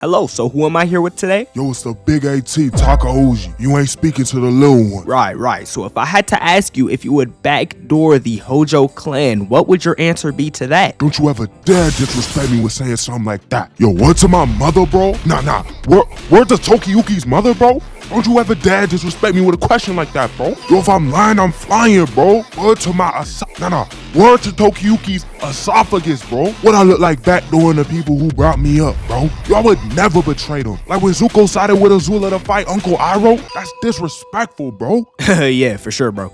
Hello, so who am I here with today? Yo, it's the big AT, Takuji. You ain't speaking to the little one. Right. So if I had to ask you if you would backdoor the Hojo clan, what would your answer be to that? Don't you ever dare disrespect me with saying something like that. Yo, word to my mother, bro? Nah. Word to Tokiyuki's mother, bro? Don't you ever dare disrespect me with a question like that, bro? Yo, if I'm lying, I'm flying, bro. Word to my Word to Tokiyuki's esophagus, bro. What I look like backdooring the people who brought me up, bro? Y'all would never betray them. Like when Zuko sided with Azula to fight Uncle Iroh? That's disrespectful, bro. Yeah, for sure, bro.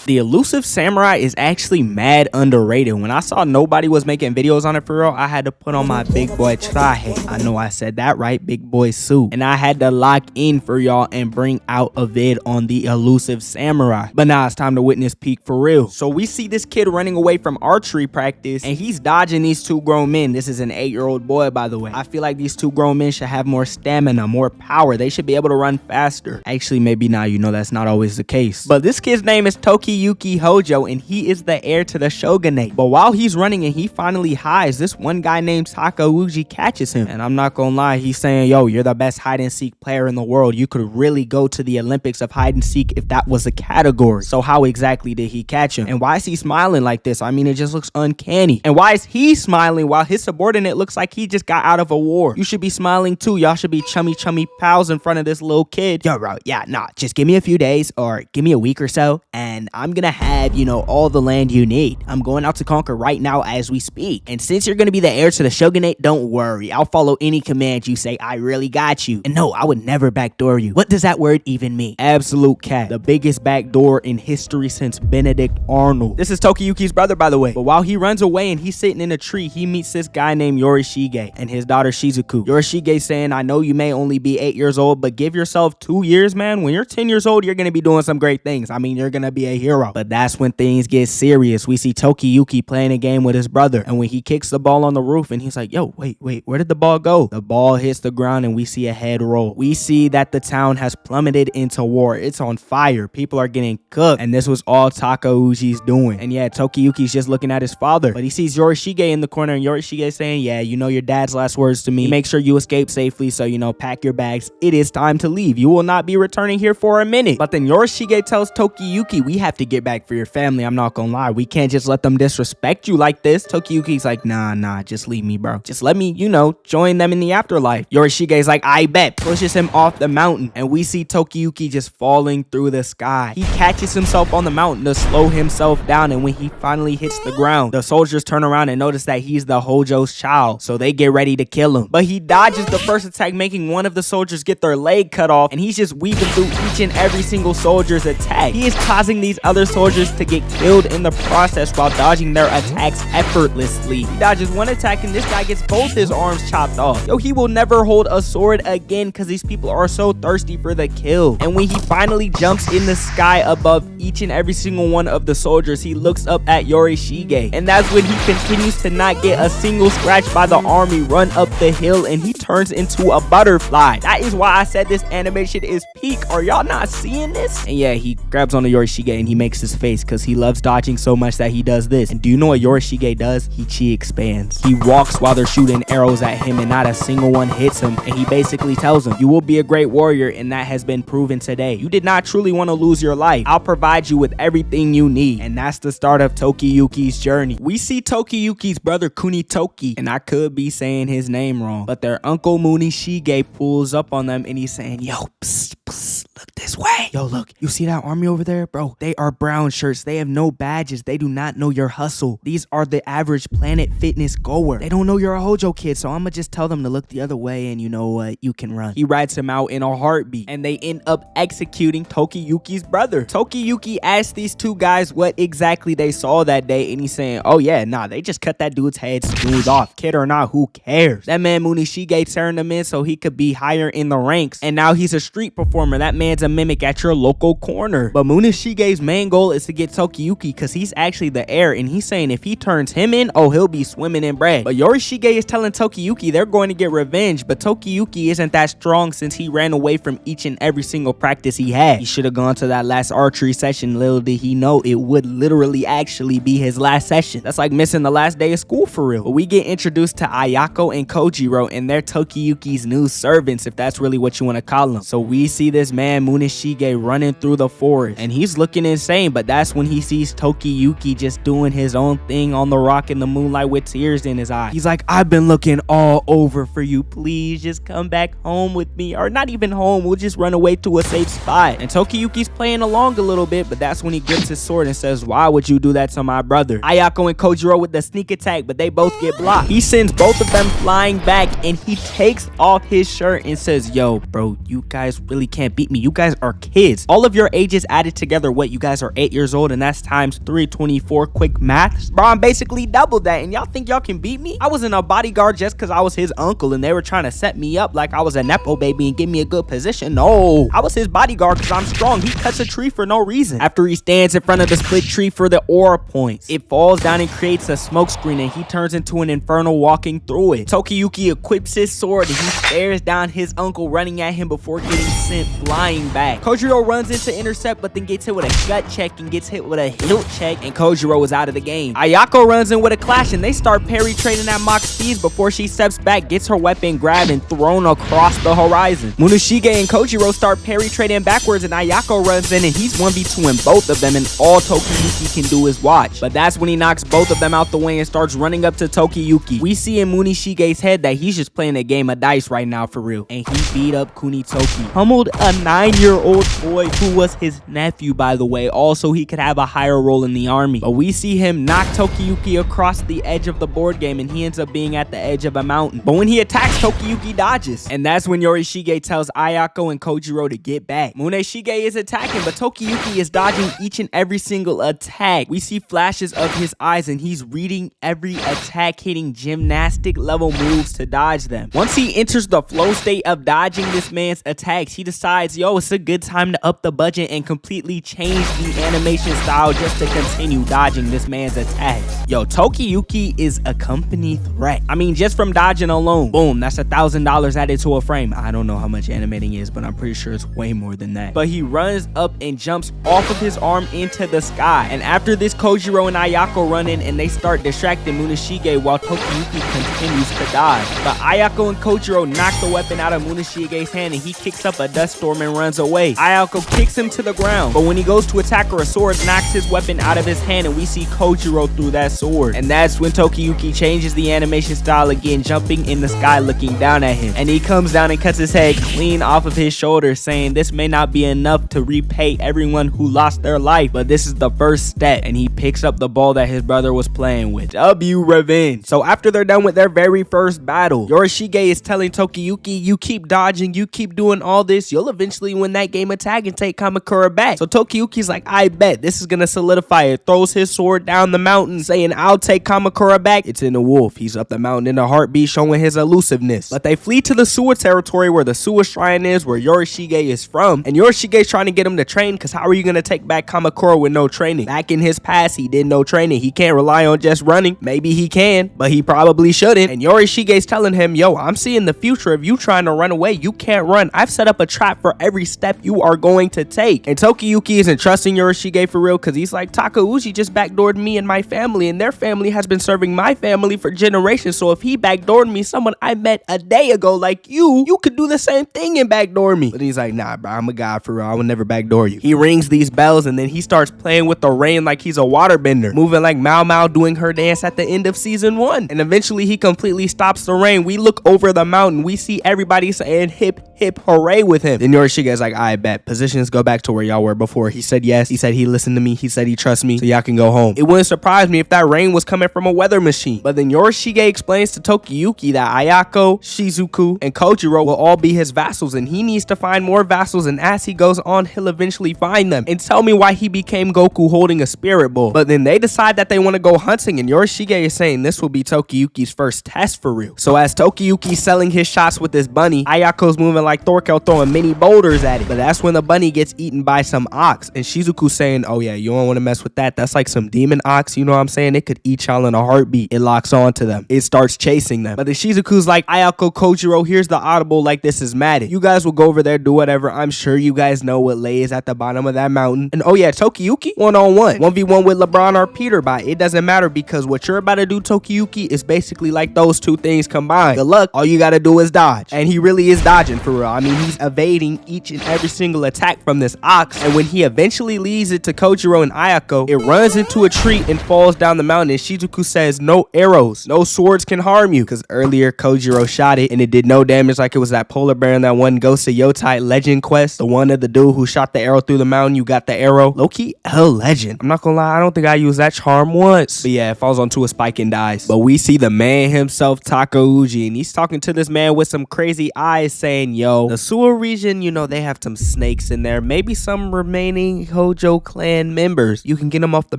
The elusive samurai is actually mad underrated. When I saw nobody was making videos on it for real, I had to put on my big boy traje. I know I said that right, big boy suit. And I had to lock in for y'all and bring out a vid on the elusive samurai. But now it's time to witness peak for real. So we see this kid running away from archery practice and he's dodging these two grown men. This is an 8-year-old boy, by the way. I feel like these two grown men should have more stamina, more power. They should be able to run faster. Actually, maybe not. You know, that's not always the case. But this kid's name is Tokiyuki Hojo, and he is the heir to the shogunate. But while he's running and he finally hides, this one guy named Takuji catches him. And I'm not gonna lie, he's saying, yo, you're the best hide and seek player in the world. You could really go to the Olympics of hide and seek if that was a category. So how exactly did he catch him? And why is he smiling like this? I mean, it just looks uncanny. And why is he smiling while his subordinate looks like he just got out of a war? You should be smiling too. Y'all should be chummy pals in front of this little kid. Yo, bro, yeah, nah, just give me a few days or give me a week or so and I'm gonna have, you know, all the land you need. I'm going out to conquer right now as we speak. And since you're gonna be the heir to the shogunate, don't worry. I'll follow any command you say. I really got you. And no, I would never backdoor you. What does that word even mean? Absolute cat. The biggest backdoor in history since Benedict Arnold. This is Tokiyuki's brother, by the way. But while he runs away and he's sitting in a tree, he meets this guy named Yori-shige and his daughter Shizuku. Yori-shige saying, I know you may only be 8 years old, but give yourself 2 years, man. When you're 10 years old, you're gonna be doing some great things. I mean, you're gonna be a hero. But that's when things get serious. We see Tokiyuki playing a game with his brother, and when he kicks the ball on the roof and he's like, yo, wait, where did the ball go? The ball hits the ground and we see a head roll. We see that the town has plummeted into war. It's on fire. People are getting cooked, and this was all Takuji's doing. And yeah, Tokiyuki's just looking at his father, but he sees Yori-shige in the corner, and Yori-shige saying, yeah, you know your dad's last words to me. Make sure you escape safely, so, you know, pack your bags. It is time to leave. You will not be returning here for a minute. But then Yori-shige tells Tokiyuki, we have to get back for your family. I'm not gonna lie. We can't just let them disrespect you like this. Tokiyuki's like, nah, just leave me, bro. Just let me, you know, join them in the afterlife. Yori-shige's like, I bet. Pushes him off the mountain, and we see Tokiyuki just falling through the sky. He catches himself on the mountain to slow himself down, and when he finally hits the ground, the soldiers turn around and notice that he's the Hojo's child, so they get ready to kill him. But he dodges the first attack, making one of the soldiers get their leg cut off, and he's just weaving through each and every single soldier's attack. He is causing these other soldiers to get killed in the process while dodging their attacks effortlessly. He dodges one attack and this guy gets both his arms chopped off. Yo, he will never hold a sword again because these people are so thirsty for the kill. And when he finally jumps in the sky above each and every single one of the soldiers, he looks up at Yori-shige, and that's when he continues to not get a single scratch by the army, run up the hill, and he turns into a butterfly. That is why I said this animation is peak. Are y'all not seeing this? And yeah, he grabs onto Yori-shige and he makes his face because he loves dodging so much that he does this. And do you know what Yori-shige does? He chi expands. He walks while they're shooting arrows at him and not a single one hits him, and he basically tells him, you will be a great warrior, and that has been proven today. You did not truly want to lose your life. I'll provide you with everything you need. And that's the start of Tokiyuki's journey. We see Tokiyuki's brother Kunitoki, and I could be saying his name wrong, but their uncle Yori-shige pulls up on them and he's saying, yo, psst, look this way. Yo, look, you see that army over there? Bro, they are brown shirts. They have no badges. They do not know your hustle. These are the average Planet Fitness goer. They don't know you're a Hojo kid, so I'm gonna just tell them to look the other way and you know what? You can run. He rides him out in a heartbeat, and they end up executing Tokiyuki's brother. Tokiyuki asked these two guys what exactly they saw that day, and he's saying, oh yeah, nah, they just cut that dude's head smooth off. Kid or not, who cares? That man Yori-shige turned him in so he could be higher in the ranks, and now he's a street performer. That man's a mimic gimmick at your local corner. But Munashige's main goal is to get Tokiyuki because he's actually the heir, and he's saying if he turns him in, oh, he'll be swimming in bread. But Yori-shige is telling Tokiyuki they're going to get revenge, but Tokiyuki isn't that strong since he ran away from each and every single practice he had. He should have gone to that last archery session. Little did he know it would literally actually be his last session. That's like missing the last day of school for real. But we get introduced to Ayako and Kojiro, and they're Tokiyuki's new servants, if that's really what you want to call them. So we see this man Munashige running through the forest, and he's looking insane, but that's when he sees Tokiyuki just doing his own thing on the rock in the moonlight with tears in his eyes. He's like, I've been looking all over for you. Please just come back home with me, or not even home. We'll just run away to a safe spot. And Tokiyuki's playing along a little bit, but that's when he grips his sword and says, why would you do that to my brother? Ayako and Kojiro with the sneak attack, but they both get blocked. He sends both of them flying back, and he takes off his shirt and says, yo, bro, you guys really can't beat me. You guys are kids. All of your ages added together, what, you guys are 8 years old, and that's times 324. Quick maths. Bro, I'm basically double that, and y'all think y'all can beat me? I wasn't a bodyguard just because I was his uncle and they were trying to set me up like I was a nepo baby and give me a good position. No, I was his bodyguard because I'm strong. He cuts a tree for no reason. After he stands in front of the split tree for the aura points, it falls down and creates a smoke screen, and he turns into an inferno walking through it. Tokiyuki equips his sword and he stares down his uncle running at him before getting sent flying back. Kojiro runs in to intercept, but then gets hit with a gut check and gets hit with a hilt check, and Kojiro is out of the game. Ayako runs in with a clash, and they start parry trading at mock speeds before she steps back, gets her weapon grabbed and thrown across the horizon. Munashige and Kojiro start parry trading backwards, and Ayako runs in and he's 1v2ing both of them, and all Tokiyuki can do is watch. But that's when he knocks both of them out the way and starts running up to Tokiyuki. We see in Munashige's head that he's just playing a game of dice right now for real, and he beat up Kunitoki. Humbled a 9-year-old boy who was his nephew, by the way, also he could have a higher role in the army. But we see him knock Tokiyuki across the edge of the board game, and he ends up being at the edge of a mountain. But when he attacks, Tokiyuki dodges, and that's when Yori-shige tells Ayako and Kojiro to get back. Munashige is attacking, but Tokiyuki is dodging each and every single attack. We see flashes of his eyes, and he's reading every attack, hitting gymnastic level moves to dodge them. Once he enters the flow state of dodging this man's attacks, he decides, yo, it's a good time to up the budget and completely change the animation style just to continue dodging this man's attacks. Yo, Tokiyuki is a company threat. I mean, just from dodging alone, boom, that's $1,000 added to a frame. I don't know how much animating is, but I'm pretty sure it's way more than that. But he runs up and jumps off of his arm into the sky. And after this, Kojiro and Ayako run in and they start distracting Munashige while Tokiyuki continues to dodge. But Ayako and Kojiro knock the weapon out of Munashige's hand, and he kicks up a dust storm and runs away. Ayako kicks him to the ground, but when he goes to attack her, a sword knocks his weapon out of his hand, and we see Kojiro through that sword. And that's when Tokiyuki changes the animation style again, jumping in the sky looking down at him. And he comes down and cuts his head clean off of his shoulder, saying this may not be enough to repay everyone who lost their life, but this is the first step. And he picks up the ball that his brother was playing with. W revenge. So after they're done with their very first battle, Yori-shige is telling Tokiyuki, you keep dodging, you keep doing all this, you'll eventually win that game of tag and take Kamakura back. So Tokiyuki's like, I bet this is gonna solidify it. Throws his sword down the mountain, saying, I'll take Kamakura back. It's in the wolf. He's up the mountain in a heartbeat, showing his elusiveness. But they flee to the Suwa territory where the Suwa shrine is, where Yori-shige is from. And Yori-shige's trying to get him to train, because how are you gonna take back Kamakura with no training? Back in his past, he did no training. He can't rely on just running. Maybe he can, but he probably shouldn't. And Yori-shige's telling him, yo, I'm seeing the future of you trying to run away. You can't run. I've set up a trap for every step you are going to take. And Tokiyuki isn't trusting Yori-shige for real, because he's like, Takuji just backdoored me and my family, and their family has been serving my family for generations. So if he backdoored me, someone I met a day ago like you could do the same thing and backdoor me. But he's like, nah, bro, I'm a god for real. I will never backdoor you. He rings these bells, and then he starts playing with the rain like he's a waterbender, moving like Mao Mao doing her dance at the end of season 1. And eventually he completely stops the rain. We look over the mountain. We see everybody saying hip hip hooray with him. Then Yori-shige's like, I bet. Positions go back to where y'all were before. He said yes. He said he listened to me. He said he trusts me, so y'all can go home. It wouldn't surprise me if that rain was coming from a weather machine. But then Yori-shige explains to Tokiyuki that Ayako, Shizuku, and Kojiro will all be his vassals, and he needs to find more vassals, and as he goes on, he'll eventually find them. And tell me why he became Goku holding a spirit bull. But then they decide that they want to go hunting, and Yori-shige is saying this will be Tokiyuki's first test for real. So as Tokiyuki's selling his shots with this bunny, Ayako's moving like Thorkel, throwing mini boulders at it. But that's when the bunny gets eaten by some ox, and Shizuku's saying, oh yeah, you don't want to mess with that. That's like some demon ox, you know what I'm saying? It could eat y'all in a heartbeat. It locks on to them. It starts chasing them. But then Shizuku's like, Ayako, Kojiro, here's the audible, like this is mad. You guys will go over there, do whatever. I'm sure you guys know what lays at the bottom of that mountain. And oh yeah, Tokiyuki, 1-on-1. 1v1 with LeBron or Peter by. It doesn't matter because what you're about to do, Tokiyuki, is basically like those two things combined. Good luck. All you gotta do is dodge. And he really is dodging for real. I mean, he's evading each and every single attack from this ox. And when he eventually leaves it to Kojiro and Ayako, it runs into a tree and falls down the mountain. And Shizuku says, no arrows, no swords can harm you. Because earlier Kojiro shot it and it did no damage, like it was that polar bear in that one Ghost of Yotai legend quest. The one of the dude who shot the arrow through the mountain. You got the arrow. Low-key, a legend. I'm not gonna lie, I don't think I used that charm once. But yeah, it falls onto a spike and dies. But we see the man himself, Takuji, and he's talking to this man with some crazy eyes saying, yo, the sewer region, you know, they have some snakes in there. Maybe some remaining Hojo clan members. You can get them off the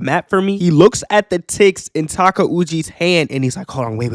map for me? He looks at the ticks in Takuji's hand and he's like, hold on, wait.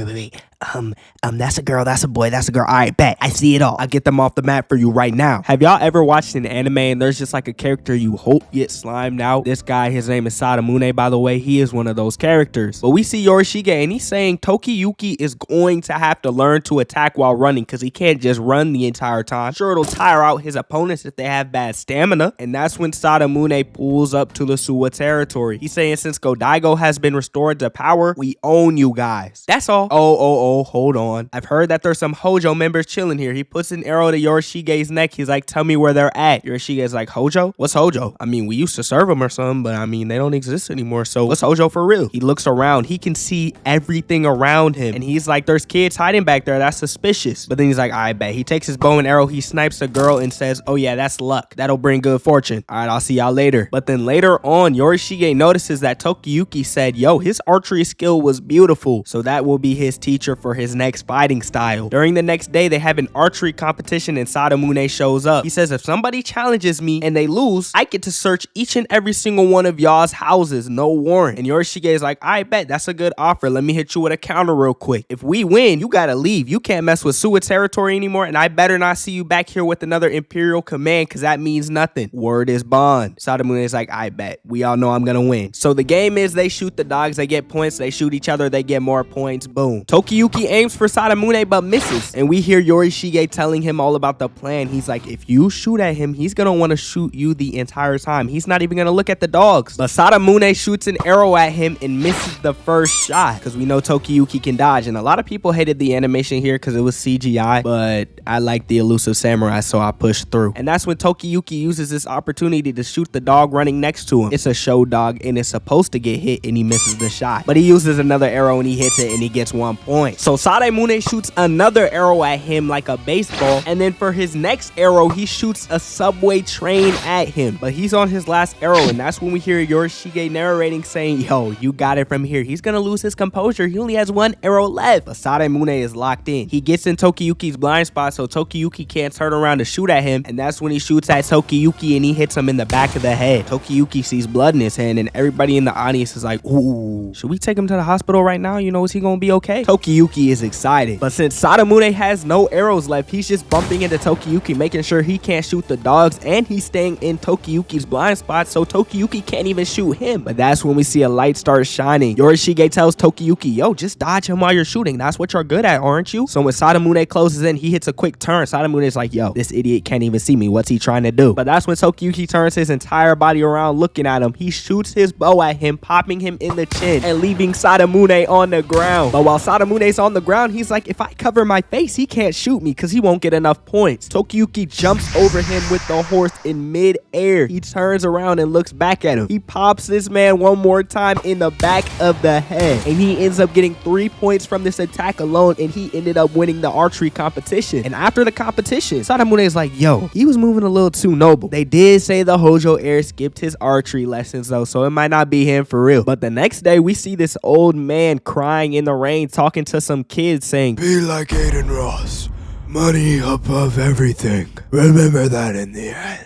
That's a girl, that's a boy, that's a girl. All right, bet. I see it all. I'll get them off the map for you right now. Have y'all ever watched an anime and there's just like a character you hope gets slimed out? This guy, his name is Sadamune, by the way. He is one of those characters. But we see Yori-shige and he's saying Tokiyuki is going to have to learn to attack while running because he can't just run the entire time. Sure, it'll tire out his opponents if they have bad stamina. And that's when Sadamune pulls up to the Suwa territory. He's saying since Godaigo has been restored to power, we own you guys. That's all. Oh, hold on. I've heard that there's some Hojo members chilling here. He puts an arrow to Yori-shige's neck. He's like, tell me where they're at. Yori-shige's like, Hojo? What's Hojo? I mean, we used to serve them or something, but I mean, they don't exist anymore. So what's Hojo for real? He looks around. He can see everything around him. And he's like, there's kids hiding back there. That's suspicious. But then he's like, I bet. He takes his bow and arrow. He snipes a girl and says, oh yeah, that's luck. That'll bring good fortune. All right, I'll see y'all later. But then later on, Yori-shige notices that Tokiyuki said, yo, his archery skill was beautiful. So that will be his teacher for his next fighting style. During the next day, they have an archery competition and Sadamune shows up. He says, if somebody challenges me and they lose, I get to search each and every single one of y'all's houses, no warrant. And Yori-shige is like, I bet that's a good offer. Let me hit you with a counter real quick. If we win, you gotta leave. You can't mess with Suwa territory anymore, and I better not see you back here with another Imperial command because that means nothing. Word is bond. Sadamune is like, I bet. We all know I'm gonna win. So the game is they shoot the dogs, they get points, they shoot each other, they get more points. Boom. Tokiyuki aims for Sadamune but misses. And we hear Yori-shige telling him all about the plan. He's like, if you shoot at him, he's gonna want to shoot you the entire time. He's not even gonna look at the dogs. But Sadamune shoots an arrow at him and misses the first shot because we know Tokiyuki can dodge. And a lot of people hated the animation here because it was CGI, but I like the elusive samurai, so I pushed through. And that's when Tokiyuki uses this opportunity to shoot the dog running next to him. It's a show dog and it's supposed to get hit and he misses the shot. But he uses another arrow and he hits it and he gets 1 point. So Sadamune shoots another arrow at him like a baseball, and then for his next arrow he shoots a subway train at him, but he's on his last arrow. And that's when we hear Yori-shige narrating saying, yo, you got it from here. He's gonna lose his composure. He only has 1 arrow left. But Sadamune is locked in. He gets in Tokiyuki's blind spot so Tokiyuki can't turn around to shoot at him, and that's when he shoots at Tokiyuki and he hits him in the back of the head. Tokiyuki sees blood in his hand and everybody in the audience is like, ooh, should we take him to the hospital right now? You know, is he gonna be okay? Tokiyuki is excited, but since Sadamune has no arrows left, he's just bumping into Tokiyuki, making sure he can't shoot the dogs, and he's staying in Tokiyuki's blind spot so Tokiyuki can't even shoot him. But that's when we see a light start shining. Yori-shige tells Tokiyuki, yo, just dodge him while you're shooting. That's what you're good at, aren't you? So when Sadamune closes in, he hits a quick turn. Sadamune is like, yo, this idiot can't even see me. What's he trying to do? But that's when Tokiyuki turns his entire body around looking at him. He shoots his bow at him, popping him in the chin and leaving Sadamune on the ground. But while Sadamune's on the ground, he's like, if I cover my face, he can't shoot me because he won't get enough points. Tokiyuki jumps over him with the horse in mid-air. He turns around and looks back at him. He pops this man one more time in the back of the head, and he ends up getting 3 points from this attack alone, and he ended up winning the archery competition. And after the competition, Sadamune is like, yo, he was moving a little too noble. They did say the Hojo heir skipped his archery lessons though, so it might not be him for real. But the next day, we see this old man crying in the rain, talking to some kids saying, be like Aiden Ross. Money above everything. Remember that in the end.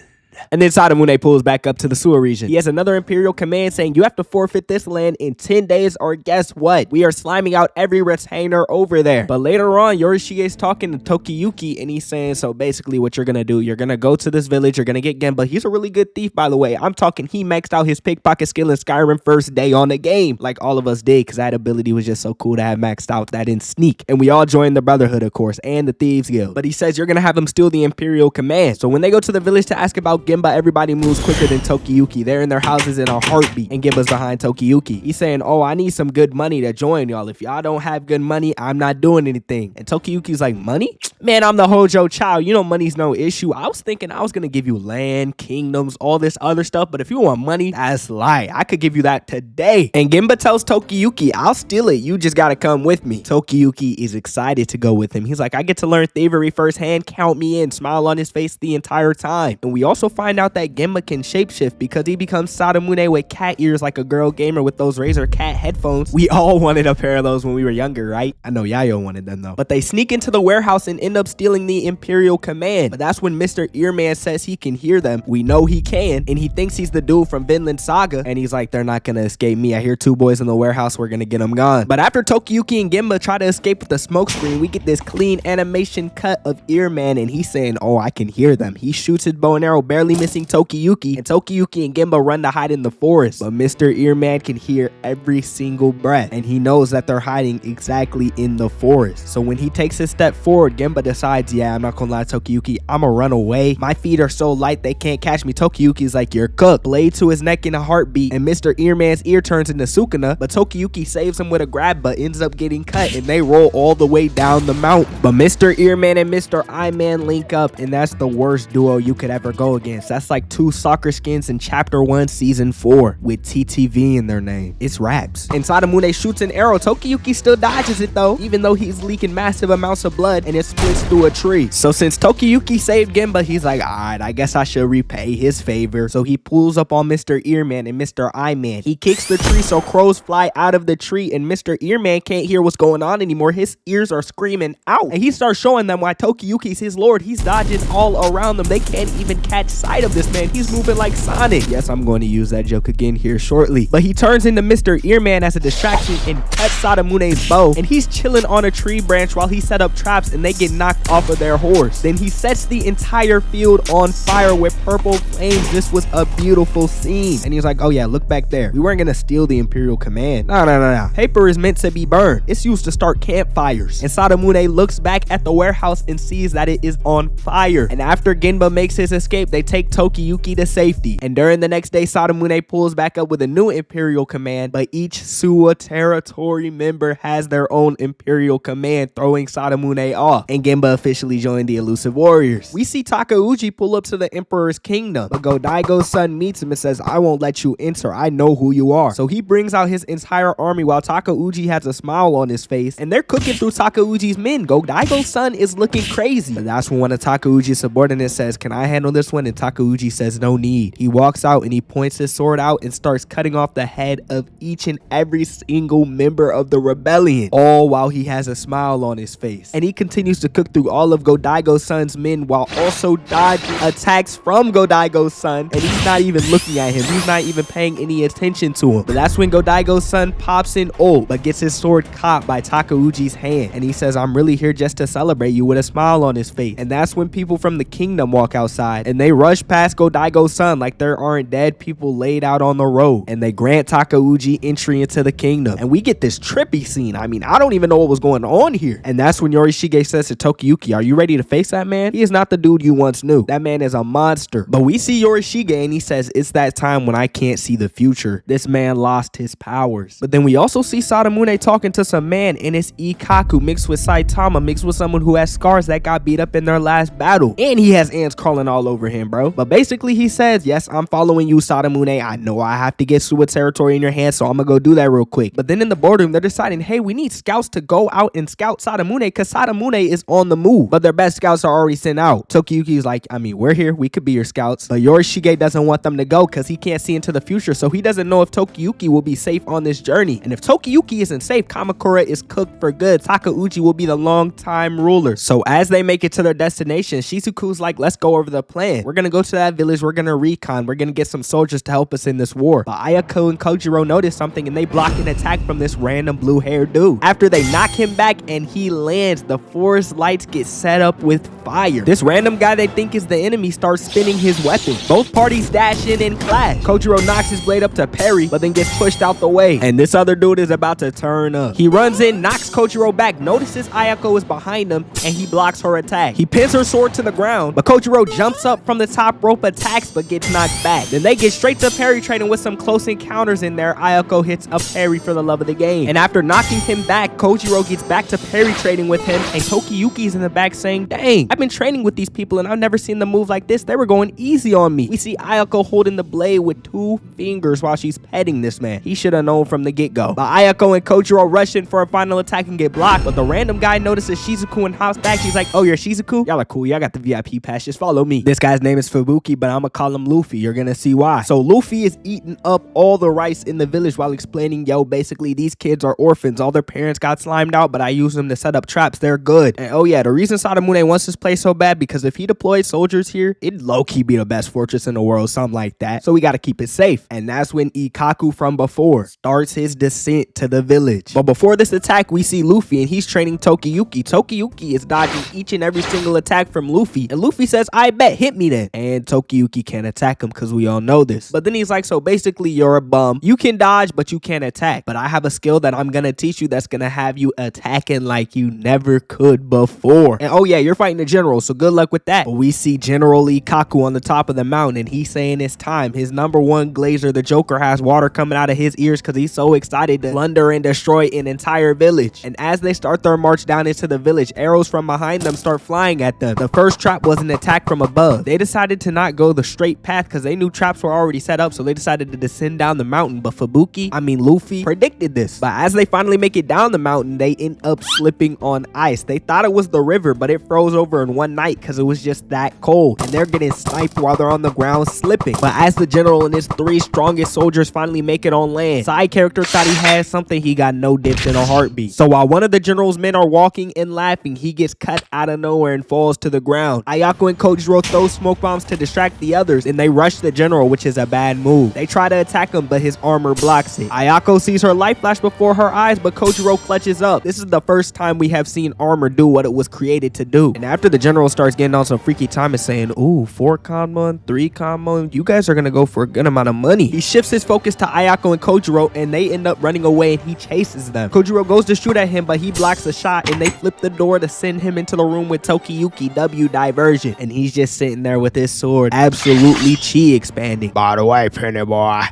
And then Sadamune pulls back up to the sewer region. He has another Imperial command saying you have to forfeit this land in 10 days or guess what? We are sliming out every retainer over there. But later on, Yori-shige is talking to Tokiyuki and he's saying, so basically what you're gonna do, you're gonna go to this village, you're gonna get Genba. He's a really good thief, by the way. I'm talking he maxed out his pickpocket skill in Skyrim first day on the game, like all of us did, because that ability was just so cool to have maxed out that in Sneak. And we all joined the Brotherhood, of course, and the Thieves Guild. But he says you're gonna have him steal the Imperial command. So when they go to the village to ask about Genba, everybody moves quicker than Tokiyuki. They're in their houses in a heartbeat, and Genba's behind Tokiyuki. He's saying, oh, I need some good money to join y'all. If y'all don't have good money, I'm not doing anything. And Tokiyuki's like, money? Man, I'm the Hojo child. You know money's no issue. I was thinking I was gonna give you land, kingdoms, all this other stuff, but if you want money, that's lie. I could give you that today. And Genba tells Tokiyuki, I'll steal it. You just gotta come with me. Tokiyuki is excited to go with him. He's like, I get to learn thievery firsthand. Count me in. Smile on his face the entire time. And we also find out that Genba can shapeshift because he becomes Sadamune with cat ears like a girl gamer with those Razor cat headphones. We all wanted a pair of those when we were younger, right? I know Yayo wanted them though. But they sneak into the warehouse and end up stealing the Imperial command. But that's when Mr. Earman says he can hear them. We know he can. And he thinks he's the dude from Vinland Saga. And he's like, they're not gonna escape me. I hear two boys in the warehouse. We're gonna get them gone. But after Tokiyuki and Genba try to escape with the smoke screen, we get this clean animation cut of Earman and he's saying, oh, I can hear them. He shoots his bow and arrow, barely missing Tokiyuki. And Tokiyuki and Genba run to hide in the forest. But Mr. Earman can hear every single breath. And he knows that they're hiding exactly in the forest. So when he takes his step forward, Genba decides, yeah, I'm not gonna lie, Tokiyuki, I'ma run away. My feet are so light they can't catch me. Tokiyuki's like, you're cooked. Blade to his neck in a heartbeat, and Mr. Earman's ear turns into Sukuna, but Tokiyuki saves him with a grab, but ends up getting cut, and they roll all the way down the mountain. But Mr. Earman and Mr. I-Man link up, and that's the worst duo you could ever go against. That's like two soccer skins in Chapter 1, Season 4, with TTV in their name. It's raps. And Sadamune shoots an arrow. Tokiyuki still dodges it though, even though he's leaking massive amounts of blood, and it splits through a tree. So since Tokiyuki saved Genba, he's like, alright, I guess I should repay his favor. So he pulls up on Mr. Earman and Mr. I-Man. He kicks the tree so crows fly out of the tree, and Mr. Earman can't hear what's going on anymore. His ears are screaming out, and he starts showing them why Tokiyuki's his lord. He's dodging all around them. They can't even catch sight of this man. He's moving like Sonic. Yes, I'm going to use that joke again here shortly. But he turns into Mr. Earman as a distraction and cuts Sadamune's bow, and he's chilling on a tree branch while he set up traps and they get knocked off of their horse. Then he sets the entire field on fire with purple flames. This was a beautiful scene. And he's like, oh yeah, look back there. We weren't gonna steal the Imperial command. No. Paper is meant to be burned. It's used to start campfires. And Sadamune looks back at the warehouse and sees that it is on fire. And after Genba makes his escape, they take Tokiyuki to safety. And during the next day, Sadamune pulls back up with a new Imperial command, but each Suwa territory member has their own Imperial command, throwing Sadamune off. And Genba officially joined the Elusive Warriors. We see Takuji pull up to the Emperor's kingdom, but Godaigo's son meets him and says, I won't let you enter. I know who you are. So he brings out his entire army while Takuji has a smile on his face, and they're cooking through Takuji's men. Godaigo's son is looking crazy. But that's when one of Takuji's subordinates says, can I handle this one? And Takuji says, no need. He walks out and he points his sword out and starts cutting off the head of each and every single member of the rebellion, all while he has a smile on his face. And he continues to cook through all of Godaigo's son's men while also dodging attacks from Godaigo's son, and he's not even looking at him. He's not even paying any attention to him. But that's when Godaigo's son pops in ult, but gets his sword caught by Takuji's hand, and he says, I'm really here just to celebrate you, with a smile on his face. And that's when people from the kingdom walk outside, and they rush past Godaigo's son like there aren't dead people laid out on the road, and they grant Takuji entry into the kingdom. And we get this trippy scene. I mean, I don't even know what was going on here. And that's when Yori-shige says to Tokiyuki, are you ready to face that man? He is not the dude you once knew. That man is a monster. But we see Yori-shige and he says, it's that time when I can't see the future. This man lost his powers. But then we also see Sadamune talking to some man, and it's Ikkaku mixed with Saitama mixed with someone who has scars that got beat up in their last battle. And he has ants crawling all over him, bro. But basically he says, yes, I'm following you, Sadamune. I know I have to get Suwa territory in your hands, so I'm gonna go do that real quick. But then in the boardroom, they're deciding, hey, we need scouts to go out and scout Sadamune because Sadamune is on the move. But their best scouts are already sent out. Tokiyuki's like, I mean, we're here. We could be your scouts. But Yori-shige doesn't want them to go because he can't see into the future, so he doesn't know if Tokiyuki will be safe on this journey. And if Tokiyuki isn't safe, Kamakura is cooked for good. Takuji will be the long-time ruler. So as they make it to their destination, Shizuku's like, let's go over the plan. We're gonna go to that village. We're gonna recon. We're gonna get some soldiers to help us in this war. But Ayako and Kojiro notice something and they block an attack from this random blue-haired dude. After they knock him back and he lands, the forest lights get set up with fire. This random guy they think is the enemy starts spinning his weapon. Both parties dash in and clash. Kojiro knocks his blade up to parry, but then gets pushed out the way. And this other dude is about to turn up. He runs in, knocks Kojiro back, notices Ayako is behind him, and he blocks her attack. He pins her sword to the ground, but Kojiro jumps up from the top rope, attacks, but gets knocked back. Then they get straight to parry trading with some close encounters in there. Ayako hits a parry for the love of the game. And after knocking him back, Kojiro gets back to parry trading with him, and Tokiyuki's in the back saying, dang, I've been training with these people and I've never seen them move like this. They were going easy on me. We see Ayako holding the blade with 2 fingers while she's petting this man. He should have known from the get-go. But Ayako and Kojiro rush in for a final attack and get blocked, but the random guy notices Shizuku and hops back. He's like, oh, you're Shizuku? Y'all are cool. Y'all got the VIP pass. Just follow me. This guy's name is Fubuki, but I'm gonna call him Luffy. You're gonna see why. So Luffy is eating up all the rice in the village while explaining, yo, basically these kids are orphans. All their parents got slimed out, but I use them to set up traps. They're good. And oh yeah, the reason Sadamune wants this place so bad, because if he deployed soldiers here, it'd low-key be the best fortress in the world, something like that. So we gotta keep it safe. And that's when Ikkaku from before starts his descent to the village. But before this attack, we see Luffy and he's training Tokiyuki. Tokiyuki is dodging each and every single attack from Luffy. And Luffy says, I bet, hit me then. And Tokiyuki can't attack him because we all know this. But then he's like, so basically you're a bum. You can dodge, but you can't attack. But I have a skill that I'm gonna teach you that's gonna have you attacking like you never could before. And oh yeah, you're fighting the general, so good luck with that. But we see General Ikkaku on the top of the mountain and he's saying it's time. His #1 glazer, the Joker, has water coming out of his ears because he's so excited to plunder and destroy an entire village. And as they start their march down into the village, arrows from behind them start flying at them. The first trap was an attack from above. They decided to not go the straight path because they knew traps were already set up, so they decided to descend down the mountain. But Luffy predicted this. But as they finally make it down the mountain, they end up slipping on ice. They thought it was the river, but it froze over in one night because it was just that cold. And they're getting sniped while they're on the ground slipping. But as the general and his 3 strongest soldiers finally make it on land, side character thought he had something. He got no dips in a heartbeat. So while one of the general's men are walking and laughing, he gets cut out of nowhere and falls to the ground. Ayako and Kojiro throw smoke bombs to distract the others, and they rush the general, which is a bad move. They try to attack him, but his armor blocks it. Ayako sees her life flash before her eyes, but Kojiro clutches up. This is the first time we have seen armor do what it was created to do. And after the general starts getting on some freaky time and saying, ooh, 4 conmon, 3 conmon, you guys are gonna go for a good amount of money, he shifts his focus to Ayako and Kojiro, and they end up running away and he chases them. Kojiro goes to shoot at him, but he blocks a shot, and they flip the door to send him into the room with Tokiyuki. W diversion. And he's just sitting there with his sword, absolutely chi expanding. By the way, Penny boy,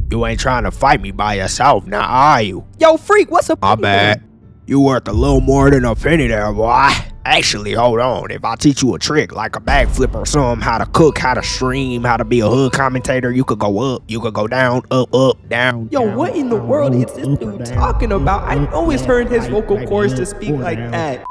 you ain't trying to fight me by yourself, now are you? Yo, freak, what's up? My bad. You worth a little more than a penny there, boy. Actually, hold on. If I teach you a trick, like a backflip or something, how to cook, how to stream, how to be a hood commentator, you could go up, you could go down, up, down. Yo, what in the world is this dude talking about? I always heard his vocal cords to speak like that.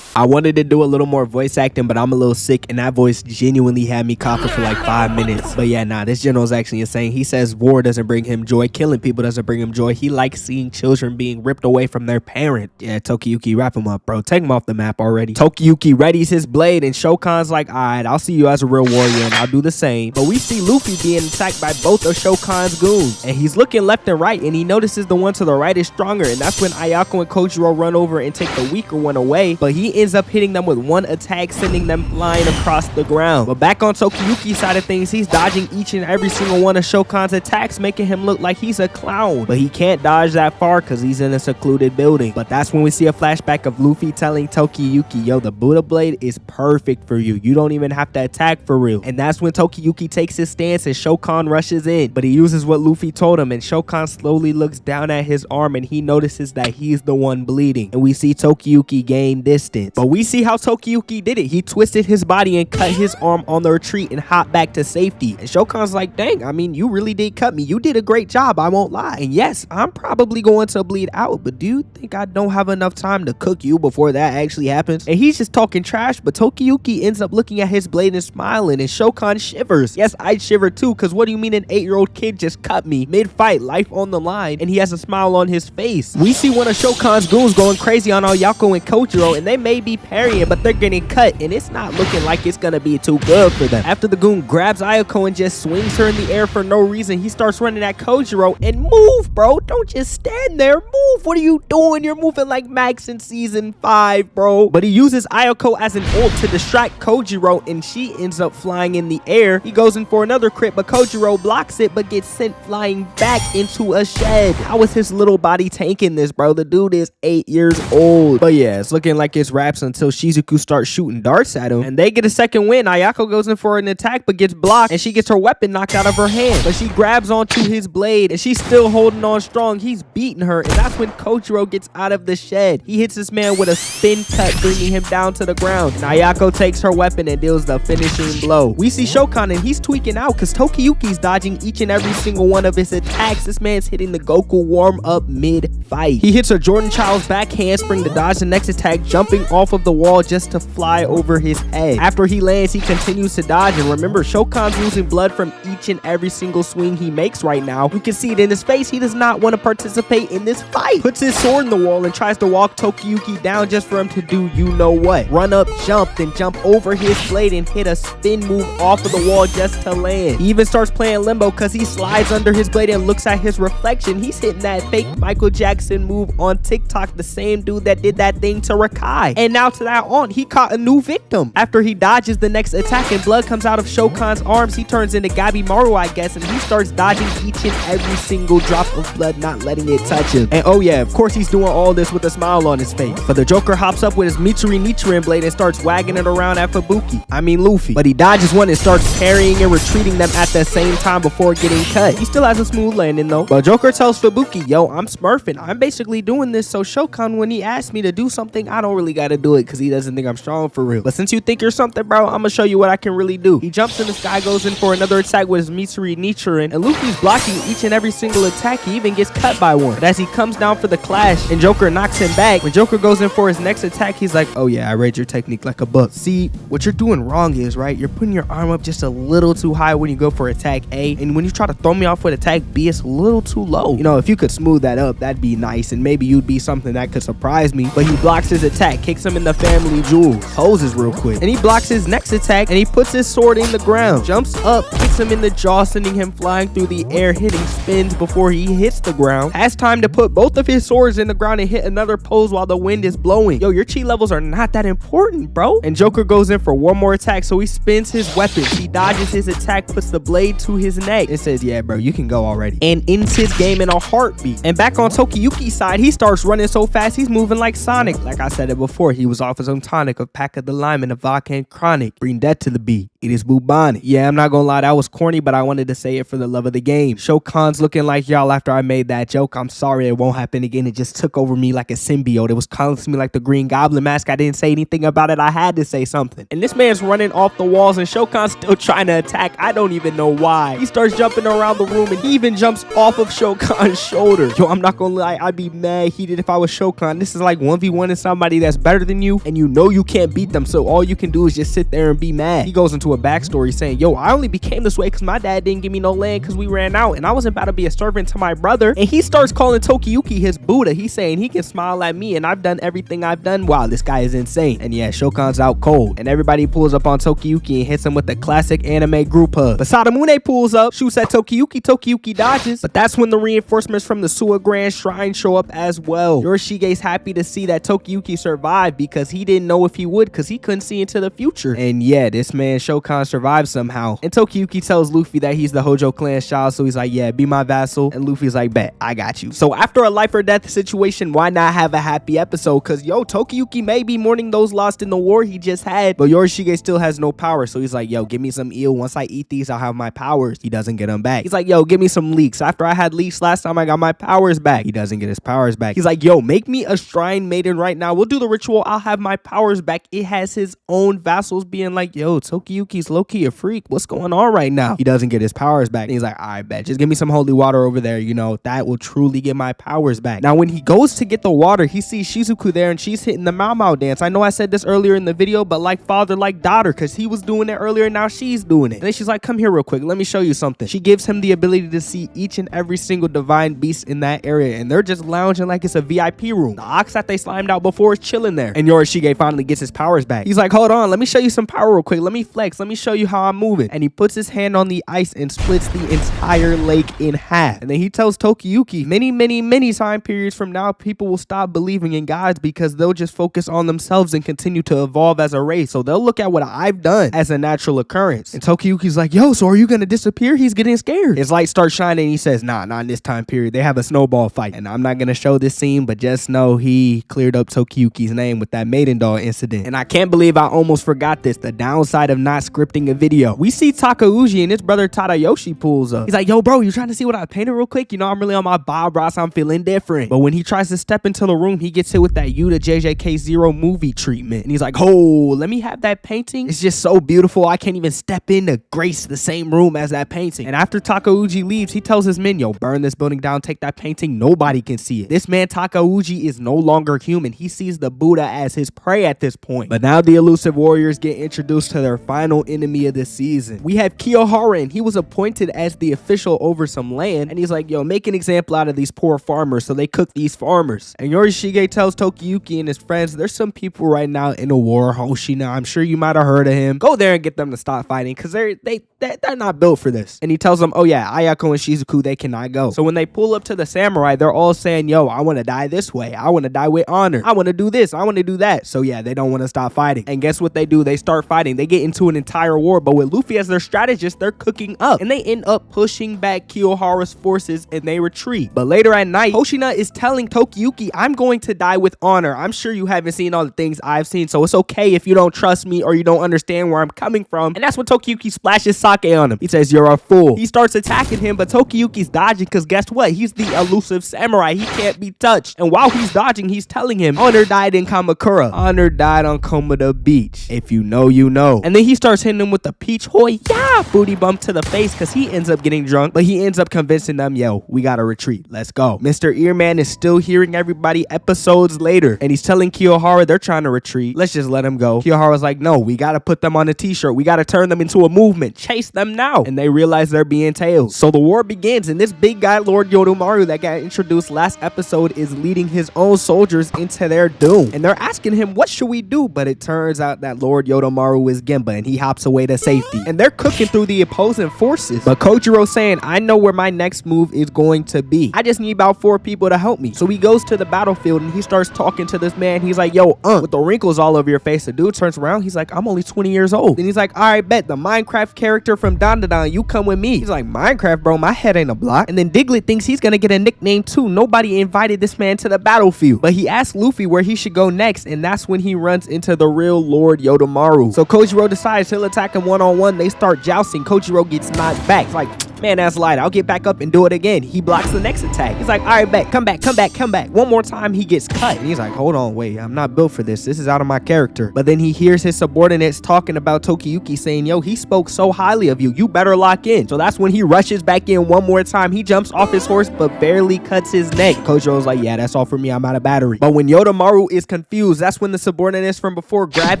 I wanted to do a little more voice acting, but I'm a little sick, and that voice genuinely had me coughing for like 5 minutes. But yeah, nah, this general's actually insane. He says war doesn't bring him joy, killing people doesn't bring him joy. He likes seeing children being ripped away from their parent. Yeah, Tokiyuki, wrap him up, bro. Take him off the map already. Tokiyuki readies his blade, and Shokan's like, alright, I'll see you as a real warrior, and I'll do the same. But we see Luffy being attacked by both of Shokan's goons, and he's looking left and right, and he notices the one to the right is stronger, and that's when Ayako and Kojiro run over and take the weaker one away, but he ends up hitting them with one attack, sending them flying across the ground. But back on Tokiyuki's side of things, he's dodging each and every single one of Shokan's attacks, making him look like he's a clown. But he can't dodge that far because he's in a secluded building. But that's when we see a flashback of Luffy telling Tokiyuki, yo, the Buddha blade is perfect for you. You don't even have to attack for real. And that's when Tokiyuki takes his stance and Shokan rushes in. But he uses what Luffy told him, and Shokan slowly looks down at his arm and he notices that he's the one bleeding. And we see Tokiyuki gain distance. But we see how Tokiyuki did it. He twisted his body and cut his arm on the retreat and hopped back to safety. And Shokan's like, dang, I mean, you really did cut me. You did a great job, I won't lie. And yes, I'm probably going to bleed out, but do you think I don't have enough time to cook you before that actually happens? And he's just talking trash, but Tokiyuki ends up looking at his blade and smiling, and Shokan shivers. Yes, I'd shiver too, because what do you mean an 8-year-old kid just cut me mid-fight, life on the line, and he has a smile on his face? We see one of Shokan's goons going crazy on Ayako and Kojiro, and they made may be parrying, but they're getting cut, and it's not looking like it's gonna be too good for them. After the goon grabs Ayako and just swings her in the air for no reason, he starts running at Kojiro and move, bro. Don't just stand there. Move. What are you doing? You're moving like Max in season 5, bro. But he uses Ayako as an ult to distract Kojiro, and she ends up flying in the air. He goes in for another crit, but Kojiro blocks it, but gets sent flying back into a shed. How is his little body tanking this, bro? The dude is 8 years old. But yeah, it's looking like it's wraps until Shizuku starts shooting darts at him, and they get a second win. Ayako goes in for an attack, but gets blocked, and she gets her weapon knocked out of her hand. But she grabs onto his blade, and she's still holding on strong. He's beating her, and that's when Kojiro gets out of the shed. He hits this man with a spin cut, bringing him down to the ground. And Ayako takes her weapon and deals the finishing blow. We see Shokan, and he's tweaking out because Tokiyuki's dodging each and every single one of his attacks. This man's hitting the Goku warm-up mid-fight. He hits a Jordan Child's back handspring to dodge the next attack, jumping off of the wall just to fly over his head. After he lands, he continues to dodge, and remember, Shokan's losing blood from each and every single swing he makes right now. You can see it in his face. He does not want to participate in this fight. Puts his sword in the wall and tries to walk Tokiyuki down just for him to do you know what. Run up, jump, then jump over his blade and hit a spin move off of the wall just to land. He even starts playing limbo because he slides under his blade and looks at his reflection. He's hitting that fake Michael Jackson move on TikTok, the same dude that did that thing to Rakai. And now to that on, he caught a new victim. After he dodges the next attack and blood comes out of Shokan's arms, he turns into Gabimaru, I guess, and he starts dodging each and every single drop of blood, not letting it touch him. And oh yeah, of course he's doing all this with a smile on his face. But the Joker hops up with his Mitsuri Nichiren blade and starts wagging it around at Luffy. But he dodges one and starts parrying and retreating them at the same time before getting cut. He still has a smooth landing though. But Joker tells Fubuki, yo, I'm smurfing. I'm basically doing this so Shokan, when he asks me to do something, I don't really gotta do it because he doesn't think I'm strong for real. But since you think you're something, bro, I'm gonna show you what I can really do. He jumps in the sky, goes in for another attack with his Mitsuri Nichiren, and Luffy's blocking each and every single attack. He even gets cut by one. But as he comes down for the clash and Joker knocks him back, when Joker goes in for his next attack, he's like, oh yeah, I read your technique like a book. See, what you're doing wrong is, right, you're putting your arm up just a little too high when you go for attack A, and when you try to throw me off with attack B, it's a little too low. You know, if you could smooth that up, that'd be nice, and maybe you'd be something that could surprise me. But he blocks his attack, kicks him in the family jewels, poses real quick, and he blocks his next attack, and he puts his sword in the ground, jumps up, kicks him in the jaw, sending him flying through the air, hitting spins before he hits the ground. Has time to put both of his swords in the ground and hit another pose while the wind is blowing. Yo, your chi levels are not that important, bro. And Joker goes in for one more attack, so he spins his weapon. He dodges his attack, puts the blade to his neck, and says, yeah, bro, you can go already. And ends his game in a heartbeat. And back on Tokiyuki's side, he starts running so fast, he's moving like Sonic. Like I said it before, he was off his own tonic of Pack of the Lime and a vodka and chronic. Bring that to the beat. It is bubonic. Yeah, I'm not gonna lie, that was corny, but I wanted to say it for the love of the game. Shokan's looking like y'all after I made that joke. I'm sorry, it won't happen again. It just took over me like a symbiote. It was calling to me like the Green Goblin mask. I didn't say anything about it. I had to say something. And this man's running off the walls and Shokan's still trying to attack. I don't even know why. He starts jumping around the room and he even jumps off of Shokan's shoulder. Yo, I'm not gonna lie, I'd be mad heated if I was Shokan. This is like 1v1 and somebody that's better than you, and you know you can't beat them, so all you can do is just sit there and be mad. He goes into a backstory saying, yo, I only became this way because my dad didn't give me no land because we ran out, and I wasn't about to be a servant to my brother. And he starts calling Tokiyuki his Buddha. He's saying he can smile at me and I've done everything I've done. Wow, this guy is insane. And yeah, Shokan's out cold, and everybody pulls up on Tokiyuki and hits him with the classic anime group hug. But Sadamune pulls up, shoots at Tokiyuki. Tokiyuki dodges, but that's when the reinforcements from the Suwa Grand Shrine show up as well. Yori-shige's happy to see that Tokiyuki survived because he didn't know if he would because he couldn't see into the future. And yeah, this man Shokan survived somehow. And Tokiyuki tells Luffy that he's the Hojo clan's child, so he's like, yeah, be my vassal. And Luffy's like, bet, I got you. So after a life or death situation, why not have a happy episode? Because yo, Tokiyuki may be mourning those lost in the war he just had, but Yori-shige still has no power, so he's like, yo, give me some eel. Once I eat these, I'll have my powers. He doesn't get them back. He's like, yo, give me some leeks. After I had leeks last time, I got my powers back. He doesn't get his powers back. He's like, yo, make me a shrine maiden right now. We'll do the ritual. I'll have my powers back. It has his own vassals being like, yo, Tokiyuki's low-key a freak. What's going on right now? He doesn't get his powers back. And he's like, all right, bet. Just give me some holy water over there. You know, that will truly get my powers back. Now, when he goes to get the water, he sees Shizuku there and she's hitting the Mau Mau dance. I know I said this earlier in the video, but like father, like daughter, because he was doing it earlier and now she's doing it. And then she's like, come here real quick. Let me show you something. She gives him the ability to see each and every single divine beast in that area, and they're just lounging like it's a VIP room. The ox that they slimed out before is chilling there. there. And Yori-shige finally gets his powers back. He's like, hold on, let me show you some power real quick. Let me flex. Let me show you how I'm moving. And he puts his hand on the ice and splits the entire lake in half. And then he tells Tokiyuki, many time periods from now, people will stop believing in gods because they'll just focus on themselves and continue to evolve as a race. So they'll look at what I've done as a natural occurrence. And Tokiyuki's like, yo, so are you gonna disappear? He's getting scared. His light starts shining and he says, nah, not in this time period. They have a snowball fight. And I'm not gonna show this scene, but just know he cleared up Tokiyuki's name with that maiden doll incident. And I can't believe I almost forgot this, the downside of not scripting a video. We see Takuji and his brother Tadayoshi pulls up. He's like, yo, bro, you trying to see what I painted real quick? You know, I'm really on my Bob Ross. I'm feeling different. But when he tries to step into the room, he gets hit with that you to JJK0 movie treatment. And he's like, oh, let me have that painting. It's just so beautiful. I can't even step in to grace the same room as that painting. And after Takuji leaves, he tells his men, yo, burn this building down, take that painting. Nobody can see it. This man Takuji is no longer human. He sees the Buddha as his prey at this point. But now the elusive warriors get introduced to their final enemy of the season. We have Kiyohara, and he was appointed as the official over some land. And he's like, yo, make an example out of these poor farmers. So they cook these farmers. And Yori-shige tells Tokiyuki and his friends, there's some people right now in a war. Hoshina, I'm sure you might have heard of him. Go there and get them to stop fighting because they're not built for this. And he tells them, oh yeah, Ayako and Shizuku, they cannot go. So when they pull up to the samurai, they're all saying, yo, I want to die this way. I want to die with honor. I want to do this. I want to do that. So yeah, they don't want to stop fighting. And guess what they do? They start fighting. They get into an entire war, but with Luffy as their strategist, they're cooking up. And they end up pushing back Kiyohara's forces and they retreat. But later at night, Hoshina is telling Tokiyuki, I'm going to die with honor. I'm sure you haven't seen all the things I've seen, so it's okay if you don't trust me or you don't understand where I'm coming from. And that's when Tokiyuki splashes sake on him. He says, you're a fool. He starts attacking him, but Tokiyuki's dodging because guess what? He's the elusive samurai. He can't be touched. And while he's dodging, he's telling him, honor died in Kamakura. Honor died on Komoda Beach. If you know, you know. And then he starts hitting him with the peach hoy, yeah, booty bump to the face because he ends up getting drunk, but he ends up convincing them, yo, we gotta retreat. Let's go. Mr. Earman is still hearing everybody episodes later, and he's telling Kiyohara they're trying to retreat. Let's just let him go. Kiyohara's like, no, we gotta put them on a t-shirt. We gotta turn them into a movement. Chase them now. And they realize they're being tailed. So the war begins, and this big guy, Lord Yodomaru, that got introduced last episode, is leading his own soldiers into their doom. And they're asking him, what should we do? But it turns out that Lord Yodomaru is Gemba, and he hops away to safety. And they're cooking through the opposing forces. But Kojiro's saying, I know where my next move is going to be. I just need about 4 people to help me. So he goes to the battlefield, and he starts talking to this man. He's like, yo, with the wrinkles all over your face. The dude turns around. He's like, I'm only 20 years old. And he's like, all right, bet, the Minecraft character from Dandadan, you come with me. He's like, Minecraft, bro, my head ain't a block. And then Diglett thinks he's gonna get a nickname too. Nobody invited this man to the battlefield. But he asks Luffy where he should go next, and that's when he runs into the real Lord Yodomaru. So Kojiro decides he'll attack him one-on-one. They start jousting. Kojiro gets knocked back. It's like, man, that's light. I'll get back up and do it again. He blocks the next attack. He's like, all right, bet, come back. One more time, he gets cut. And he's like, hold on, wait, I'm not built for this. This is out of my character. But then he hears his subordinates talking about Tokiyuki, saying, yo, he spoke so highly of you. You better lock in. So that's when he rushes back in one more time. He jumps off his horse, but barely cuts his neck. Kojiro's like, yeah, that's all for me. I'm out of battery. But when Yodomaru is confused, that's when the subordinates from before grab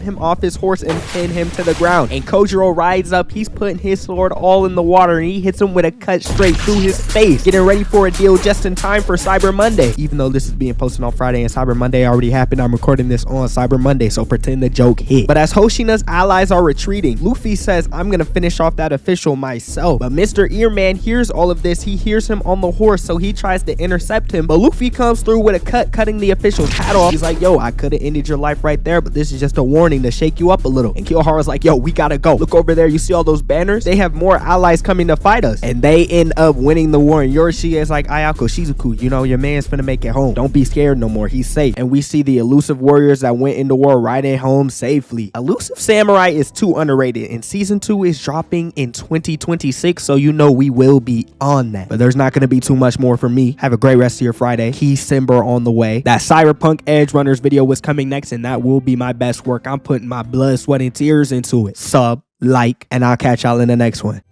him off his horse and pin him to the ground. And Kojiro rides up. He's putting his sword all in the water, and he hits him with a cut straight through his face, getting ready for a deal just in time for Cyber Monday. Even though this is being posted on Friday and Cyber Monday already happened, I'm recording this on Cyber Monday, so pretend the joke hit. But as Hoshina's allies are retreating, Luffy says, I'm gonna finish off that official myself. But Mr. Earman hears all of this. He hears him on the horse, so he tries to intercept him, but Luffy comes through with a cut, cutting the official's hat off. He's like, yo, I could have ended your life right there, but this is just a warning to shake you up a little. And Kiyohara's like, yo, we gotta go. Look over there, you see all those banners? They have more allies coming to fight us. And they end up winning the war. And Yori-shige is like, Ayako, Shizuku, you know, your man's finna make it home. Don't be scared no more. He's safe. And we see the elusive warriors that went into war riding home safely. Elusive Samurai is too underrated, and season 2 is dropping in 2026, so you know we will be on that. But there's not gonna be too much more for me. Have a great rest of your Friday. Key Simber on the way. That Cyberpunk Edge Runners video was coming next, and that will be my best work. I'm putting my blood, sweat, and tears into it. Sub, like, and I'll catch y'all in the next one.